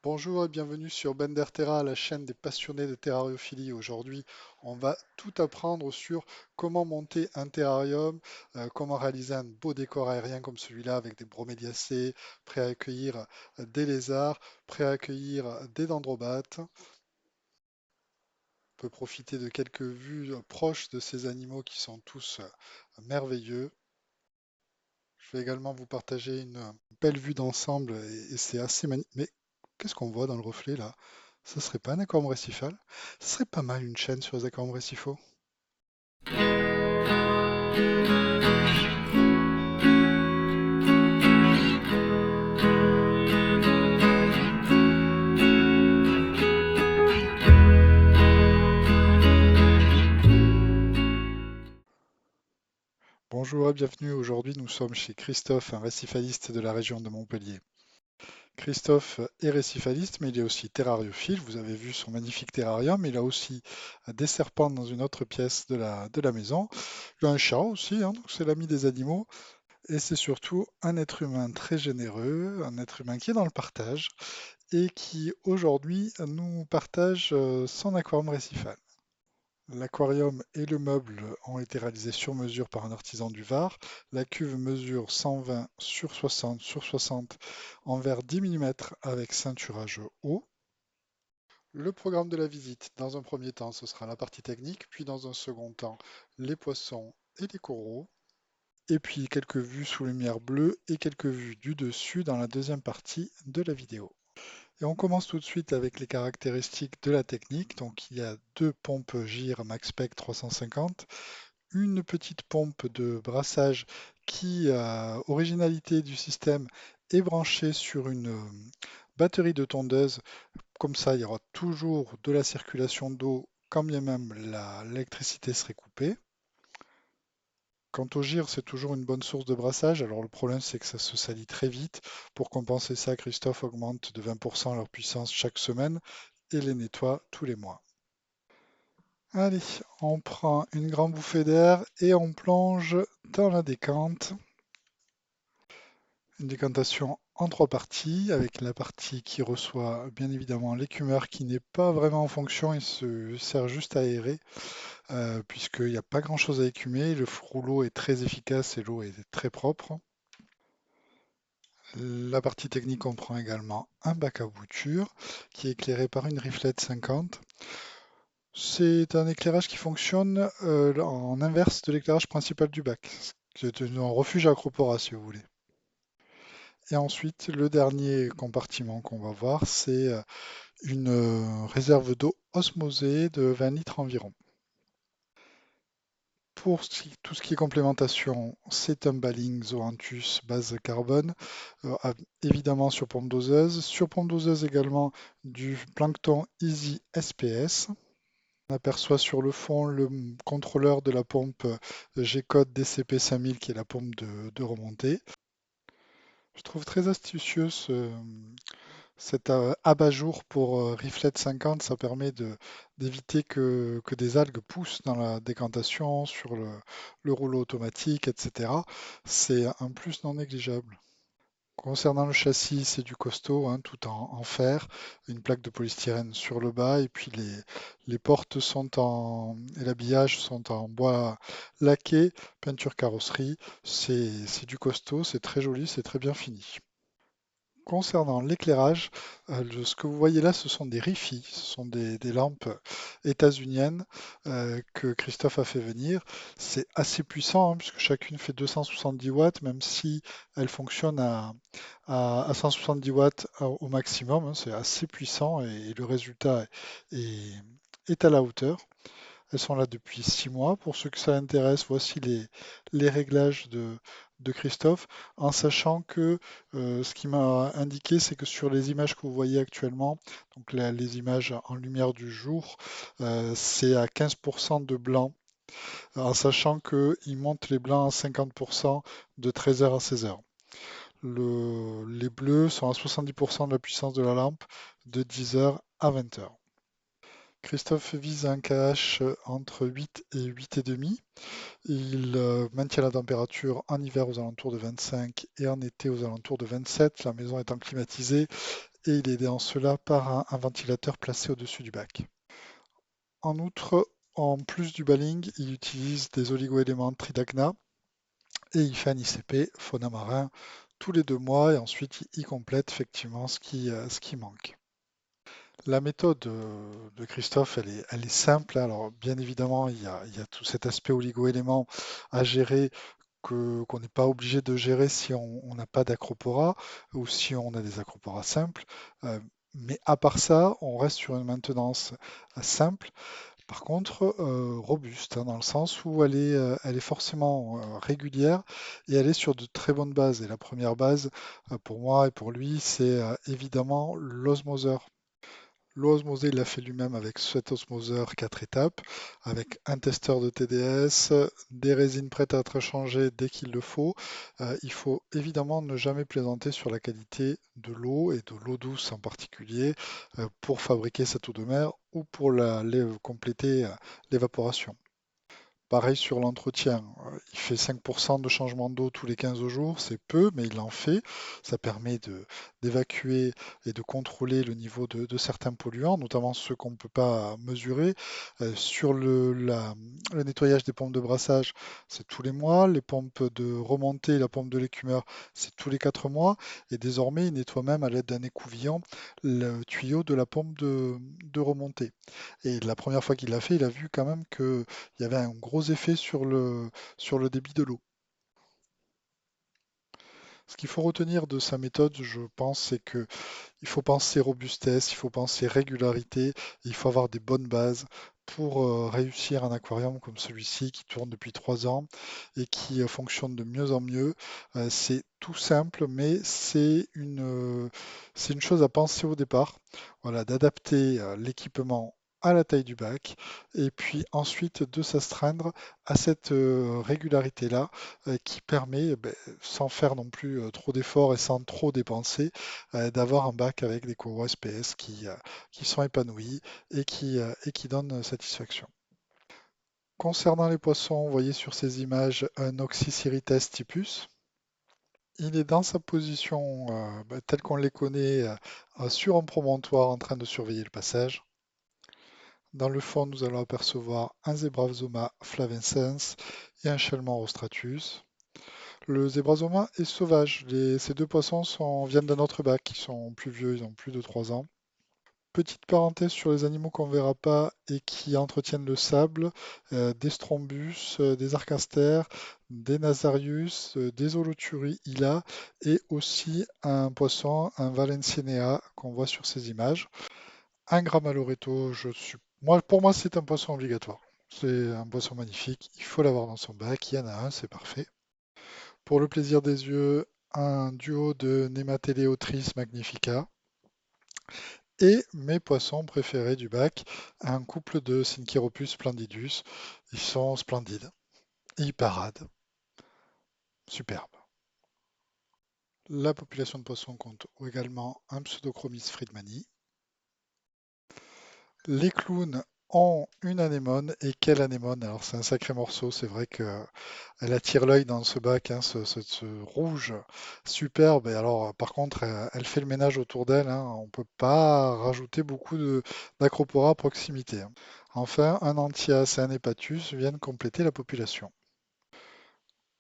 Bonjour et bienvenue sur Benderterra, la chaîne des passionnés de terrariophilie. Aujourd'hui, on va tout apprendre sur comment monter un terrarium, comment réaliser un beau décor aérien comme celui-là avec des broméliacées, prêt à accueillir des lézards, prêt à accueillir des dendrobates. On peut profiter de quelques vues proches de ces animaux qui sont tous merveilleux. Je vais également vous partager une belle vue d'ensemble et c'est assez magnifique. Mais qu'est-ce qu'on voit dans le reflet là? Ce serait pas un aquarium récifal? Ce serait pas mal une chaîne sur les aquariums récifaux. Bonjour et bienvenue. Aujourd'hui, nous sommes chez Christophe, un récifaliste de la région de Montpellier. Christophe est récifaliste, mais il est aussi terrariophile. Vous avez vu son magnifique terrarium. Il a aussi des serpents dans une autre pièce de la maison. Il a un chat aussi, hein, donc c'est l'ami des animaux. Et c'est surtout un être humain très généreux, un être humain qui est dans le partage et qui aujourd'hui nous partage son aquarium récifal. L'aquarium et le meuble ont été réalisés sur mesure par un artisan du Var. La cuve mesure 120 sur 60 sur 60 en verre 10 mm avec ceinturage haut. Le programme de la visite, dans un premier temps, ce sera la partie technique, puis dans un second temps, les poissons et les coraux. Et puis quelques vues sous lumière bleue et quelques vues du dessus dans la deuxième partie de la vidéo. Et on commence tout de suite avec les caractéristiques de la technique. Donc il y a deux pompes GIR MaxSpec 350, une petite pompe de brassage qui, originalité du système, est branchée sur une batterie de tondeuse. Comme ça, il y aura toujours de la circulation d'eau quand bien même l'électricité serait coupée. Quant au gire, c'est toujours une bonne source de brassage. Alors le problème, c'est que ça se salit très vite. Pour compenser ça, Christophe augmente de 20% leur puissance chaque semaine et les nettoie tous les mois. Allez, on prend une grande bouffée d'air et on plonge dans la décante. Une décantation en trois parties, avec la partie qui reçoit bien évidemment l'écumeur qui n'est pas vraiment en fonction, il se sert juste à aérer, puisqu'il n'y a pas grand-chose à écumer. Le rouleau est très efficace et l'eau est très propre. La partie technique comprend également un bac à bouture qui est éclairé par une Riflet 50. C'est un éclairage qui fonctionne en inverse de l'éclairage principal du bac. C'est un refuge acropora si vous voulez. Et ensuite, le dernier compartiment qu'on va voir, c'est une réserve d'eau osmosée de 20 litres environ. Pour tout ce qui est complémentation, c'est un baling Zoanthus base carbone, évidemment sur pompe doseuse. Sur pompe doseuse également du plancton Easy SPS. On aperçoit sur le fond le contrôleur de la pompe G-Code DCP 5000 qui est la pompe de remontée. Je trouve très astucieux cet abat-jour pour Riflet 50. Ça permet d'éviter que des algues poussent dans la décantation sur le rouleau automatique, etc. C'est un plus non négligeable. Concernant le châssis, c'est du costaud, hein, tout en fer, une plaque de polystyrène sur le bas, et puis les portes et l'habillage sont en bois laqué, peinture carrosserie. C'est du costaud, c'est très joli, c'est très bien fini. Concernant l'éclairage, ce que vous voyez là, ce sont des Rifi, ce sont des lampes états-uniennes que Christophe a fait venir. C'est assez puissant, hein, puisque chacune fait 270 watts, même si elles fonctionnent à 170 watts au maximum, hein. C'est assez puissant et le résultat est, est à la hauteur. Elles sont là depuis 6 mois. Pour ceux que ça intéresse, voici les réglages de Christophe, en sachant que ce qu'il m'a indiqué, c'est que sur les images que vous voyez actuellement, donc les images en lumière du jour, c'est à 15% de blanc, en sachant qu'il monte les blancs à 50% de 13h à 16h. Les bleus sont à 70% de la puissance de la lampe de 10h à 20h. Christophe vise un KH entre 8 et 8,5. Il maintient la température en hiver aux alentours de 25 et en été aux alentours de 27, la maison étant climatisée et il est aidé en cela par un ventilateur placé au-dessus du bac. En outre, en plus du baling, il utilise des oligoéléments Tridacna et il fait un ICP fauna marin tous les 2 mois et ensuite il complète effectivement ce qui manque. La méthode de Christophe, elle est simple. Alors, bien évidemment, il y a tout cet aspect oligo-éléments à gérer qu'on n'est pas obligé de gérer si on n'a pas d'acropora ou si on a des acroporas simples. Euh, mais à part ça, on reste sur une maintenance simple. Par contre, robuste, hein, dans le sens où elle est forcément régulière et elle est sur de très bonnes bases. Et la première base, pour moi et pour lui, c'est évidemment l'osmoseur. L'osmosé, il l'a fait lui-même avec cet osmoseur 4 étapes, avec un testeur de TDS, des résines prêtes à être changées dès qu'il le faut. Il faut évidemment ne jamais plaisanter sur la qualité de l'eau et de l'eau douce en particulier pour fabriquer cette eau de mer ou pour compléter l'évaporation. Pareil sur l'entretien, il fait 5% de changement d'eau tous les 15 jours, c'est peu, mais il en fait. Ça permet d'évacuer et de contrôler le niveau de certains polluants, notamment ceux qu'on ne peut pas mesurer. Sur le nettoyage des pompes de brassage, c'est tous les mois. Les pompes de remontée, la pompe de l'écumeur, c'est tous les 4 mois. Et désormais, il nettoie même à l'aide d'un écouvillon le tuyau de la pompe de remontée. Et la première fois qu'il l'a fait, il a vu quand même qu'il y avait un gros effet sur le débit de l'eau. Ce qu'il faut retenir de sa méthode, je pense, c'est que il faut penser robustesse, il faut penser régularité, et il faut avoir des bonnes bases pour réussir un aquarium comme celui-ci qui tourne depuis 3 ans et qui fonctionne de mieux en mieux. C'est tout simple, mais c'est une chose à penser au départ. Voilà, d'adapter l'équipement à la taille du bac et puis ensuite de s'astreindre à cette régularité-là qui permet, sans faire non plus trop d'efforts et sans trop dépenser, d'avoir un bac avec des coraux SPS qui sont épanouis et qui donnent satisfaction. Concernant les poissons, vous voyez sur ces images un Oxycirites typus. Il est dans sa position telle qu'on les connaît sur un promontoire en train de surveiller le passage. Dans le fond, nous allons apercevoir un Zebrazoma flavescens et un Chelman rostratus. Le Zebrazoma est sauvage. Ces deux poissons viennent d'un autre bac. Ils sont plus vieux, ils ont plus de 3 ans. Petite parenthèse sur les animaux qu'on ne verra pas et qui entretiennent le sable, des strombus, des arcastères, des nasarius, des holothuries ila et aussi un poisson, un valencienea qu'on voit sur ces images. Un Gramaloretto, pour moi c'est un poisson obligatoire. C'est un poisson magnifique, il faut l'avoir dans son bac, il y en a un, c'est parfait. Pour le plaisir des yeux, un duo de Nemateleotris magnifica. Et mes poissons préférés du bac, un couple de Syncheiropus splendidus. Ils sont splendides, ils paradent, superbe. La population de poissons compte également un Pseudochromis friedmani. Les clowns ont une anémone, et quelle anémone! Alors c'est un sacré morceau, c'est vrai qu'elle attire l'œil dans ce bac, hein, ce rouge superbe. Et alors par contre, elle fait le ménage autour d'elle, hein, on ne peut pas rajouter beaucoup d'acropora à proximité, hein. Enfin, un Anthias et un Hepatus viennent compléter la population.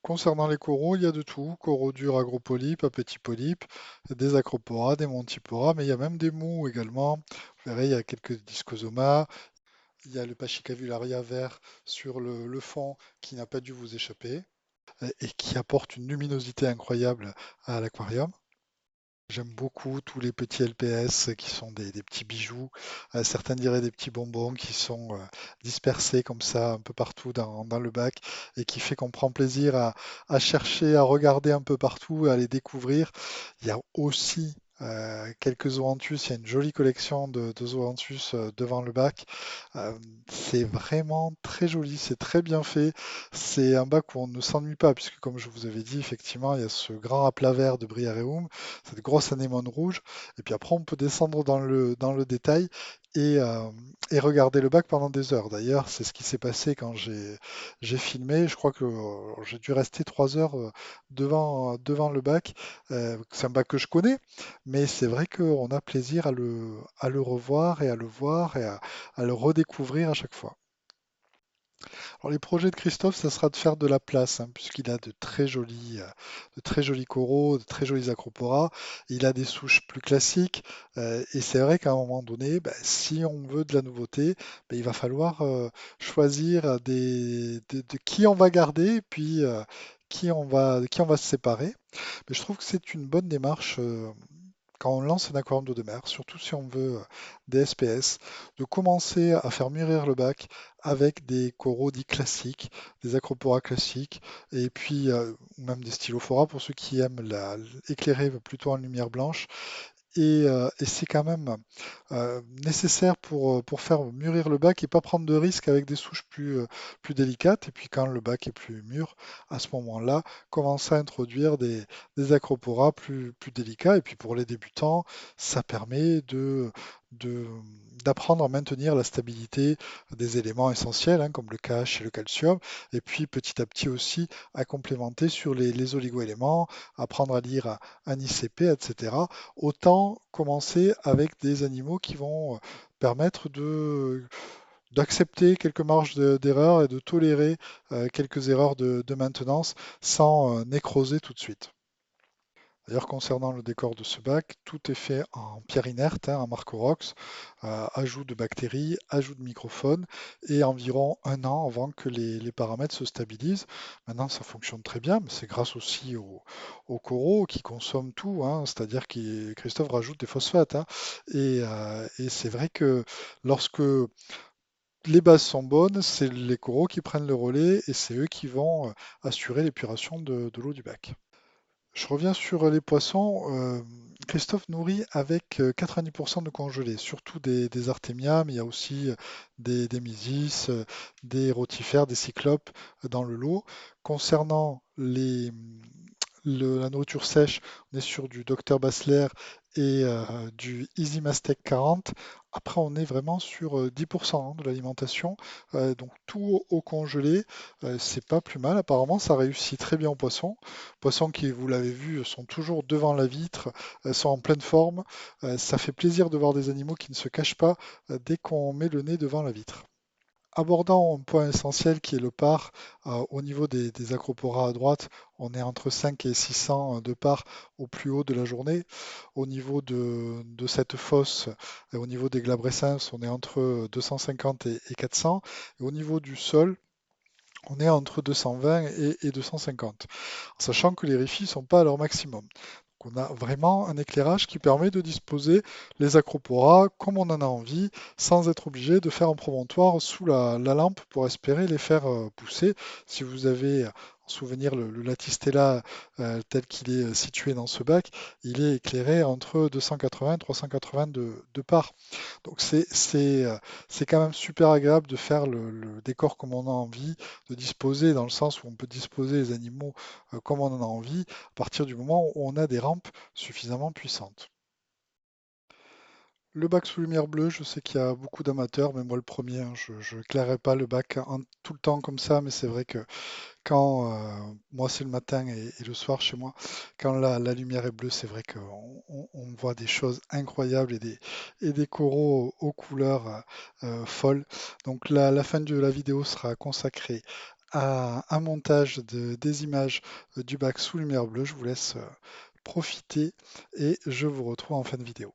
Concernant les coraux, il y a de tout, coraux durs à gros polypes, à petits polypes, des acroporas, des montiporas, mais il y a même des mous également. Vous verrez, il y a quelques discosomas. Il y a le Pachyscavularia vert sur le fond qui n'a pas dû vous échapper et qui apporte une luminosité incroyable à l'aquarium. J'aime beaucoup tous les petits LPS qui sont des petits bijoux. Certains diraient des petits bonbons qui sont dispersés comme ça un peu partout dans le bac et qui fait qu'on prend plaisir à chercher, à regarder un peu partout, à les découvrir. Il y a aussi quelques zoanthus. Il y a une jolie collection de zoanthus devant le bac. Euh, c'est vraiment très joli, c'est très bien fait. C'est un bac où on ne s'ennuie pas, puisque comme je vous avais dit, effectivement, il y a ce grand aplat vert de Briareum, cette grosse anémone rouge, et puis après on peut descendre dans le détail et, euh, et regarder le bac pendant des heures. D'ailleurs, c'est ce qui s'est passé quand j'ai filmé. Je crois que j'ai dû rester 3 heures devant le bac. C'est un bac que je connais, mais c'est vrai qu'on a plaisir à le revoir et à le voir et à le redécouvrir à chaque fois. Alors, les projets de Christophe, ça sera de faire de la place, hein, puisqu'il a de très jolis coraux, de très jolis acroporas. Il a des souches plus classiques, et c'est vrai qu'à un moment donné, ben, si on veut de la nouveauté, ben, il va falloir choisir de qui on va garder, et puis de qui on va se séparer. Mais je trouve que c'est une bonne démarche. Quand on lance un aquarium d'eau de mer, surtout si on veut des SPS, de commencer à faire mûrir le bac avec des coraux dits classiques, des acroporas classiques, et puis ou même des stylophoras pour ceux qui aiment éclairer plutôt en lumière blanche. Et c'est quand même nécessaire pour faire mûrir le bac et pas prendre de risques avec des souches plus délicates. Et puis quand le bac est plus mûr, à ce moment-là, commencer à introduire des acroporas plus délicats. Et puis pour les débutants, ça permet de- d'apprendre à maintenir la stabilité des éléments essentiels, hein, comme le KH et le calcium. Et puis petit à petit aussi à complémenter sur les oligoéléments, apprendre à lire un ICP, etc. Autant commencer avec des animaux qui vont permettre d'accepter quelques marges d'erreur et de tolérer quelques erreurs de maintenance sans nécroser tout de suite. D'ailleurs, concernant le décor de ce bac, tout est fait en pierre inerte, hein, en Marcorox, ajout de bactéries, ajout de microphones, et environ un an avant que les paramètres se stabilisent. Maintenant, ça fonctionne très bien, mais c'est grâce aussi aux coraux qui consomment tout, hein, c'est-à-dire que Christophe rajoute des phosphates, hein, et c'est vrai que lorsque les bases sont bonnes, c'est les coraux qui prennent le relais et c'est eux qui vont assurer l'épuration de l'eau du bac. Je reviens sur les poissons. Christophe nourrit avec 90% de congelés, surtout des artémias, mais il y a aussi des mésis, des rotifères, des cyclopes dans le lot. Concernant la nourriture sèche, on est sur du Dr Bassler et du Easy Mastec 40. Après, on est vraiment sur 10% hein, de l'alimentation. Donc tout au congelé, c'est pas plus mal. Apparemment, ça réussit très bien aux poissons. Poissons qui, vous l'avez vu, sont toujours devant la vitre, sont en pleine forme. Ça fait plaisir de voir des animaux qui ne se cachent pas dès qu'on met le nez devant la vitre. Abordant un point essentiel qui est le par, au niveau des acroporas à droite, on est entre 5 et 600 de par au plus haut de la journée. Au niveau de cette fosse, au niveau des glabrescens, on est entre 250 et 400. Et au niveau du sol, on est entre 220 et 250, en sachant que les rifis ne sont pas à leur maximum. Donc on a vraiment un éclairage qui permet de disposer les acroporas comme on en a envie, sans être obligé de faire un promontoire sous la lampe pour espérer les faire pousser. Si vous avez en souvenir le Latistella tel qu'il est situé dans ce bac, il est éclairé entre 280 et 380 de part. Donc c'est quand même super agréable de faire le décor comme on a envie, de disposer dans le sens où on peut disposer les animaux comme on en a envie, à partir du moment où on a des rampes suffisamment puissantes. Le bac sous lumière bleue, je sais qu'il y a beaucoup d'amateurs, mais moi le premier, hein, je n'éclairerai pas le bac tout le temps comme ça, mais c'est vrai que quand moi c'est le matin et le soir chez moi, quand la lumière est bleue, c'est vrai qu'on on voit des choses incroyables et des coraux aux couleurs folles. Donc la fin de la vidéo sera consacrée à un montage des images du bac sous lumière bleue. Je vous laisse profiter et je vous retrouve en fin de vidéo.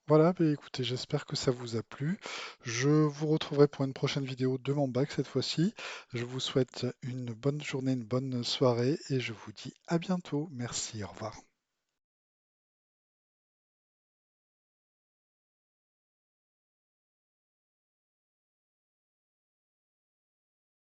Voilà, bah, écoutez, j'espère que ça vous a plu. Je vous retrouverai pour une prochaine vidéo de mon bac cette fois-ci. Je vous souhaite une bonne journée, une bonne soirée et je vous dis à bientôt. Merci, au revoir.